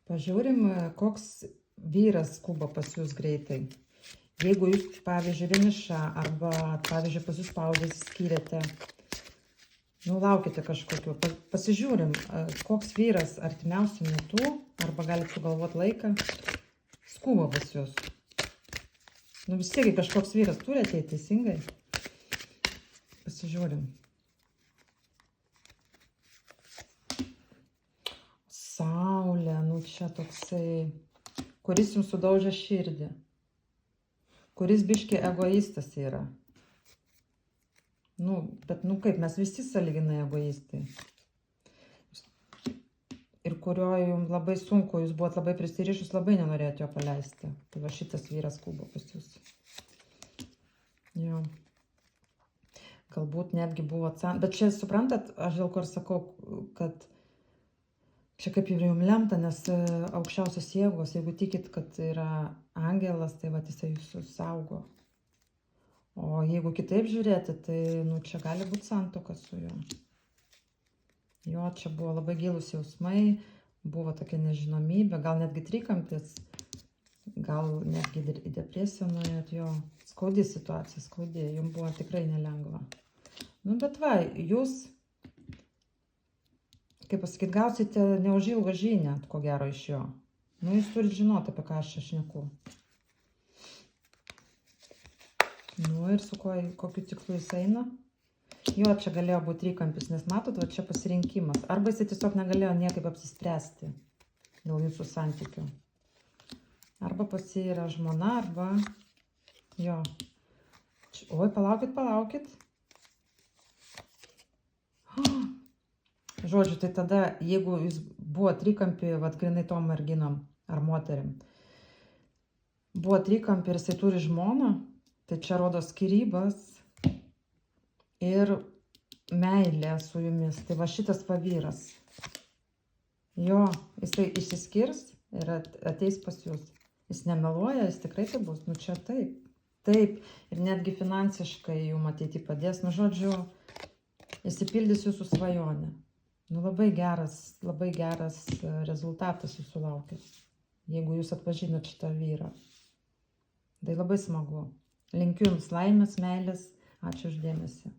Pažiūrim, koks vyras skuba pas jūs greitai. Jeigu jūs, pavyzdžiui, vieniša arba, pavyzdžiui, pas jūs pauzės skyrėte, laukite kažkokiu. Pasižiūrim, koks vyras artimiausiu metu, arba galite sugalvoti laiką, skuba pas jūs. Vis tiek kažkoks vyras turi ateiti, teisingai. Pasižiūrim. Saulė, čia toksai, kuris jums sudaužia širdį, kuris biški egoistas yra. Bet kaip, mes visi sąlyginai egoistai. Ir kurio jums labai sunku, jūs buvot labai prisirišus, labai nenorėjote jo paleisti. Tai va šitas vyras skuba pas jūs. Jo. Galbūt netgi buvo bet čia suprantat, aš dėl ko ir sakau, kad čia kaip ir jums lemta, nes aukščiausios jėgos, jeigu tikit, kad yra angelas, tai va jisai jūsų saugo. O jeigu kitaip žiūrėti, tai čia gali būti santuoka su juo. Jo, čia buvo labai gilūs jausmai, buvo tokia nežinomybė, gal netgi trikampis, gal netgi į depresiją nuėjot, jo. Skaudi situacija, skaudi, jums buvo tikrai nelengva. Bet va, jūs, kaip pasakyti, gausite neužilgą žinią, ko gero iš jo. Jūs turite žinoti, apie ką aš čia šneku. Ir su kokiu tikslu jis eina. Jo, čia galėjo būti trikampis, nes matot, va čia pasirinkimas. Arba jis tiesiog negalėjo niekaip apsispręsti dėl jūsų santykių. Arba pas jį yra žmona, arba jo. Oi, palaukit. Žodžiu, tai tada, jeigu jūs buvo trikampį, grinai tom merginom ar moterim, buvo trikampį ir jisai turi žmoną, tai čia rodo skyrybas ir meilė su jumis. Tai va šitas vyras. Jo, jisai išsiskirs ir ateis pas jūs. Jis nemeluoja, jis tikrai tai bus. Čia taip. Taip. Ir netgi finansiškai jums ateiti padės. Žodžiu, išsipildys jūsų svajonę. Labai geras rezultatas jūsų laukia, jeigu jūs atpažinot šitą vyrą. Tai labai smagu. Linkiu jums laimės, meilės. Ačiū už dėmesį.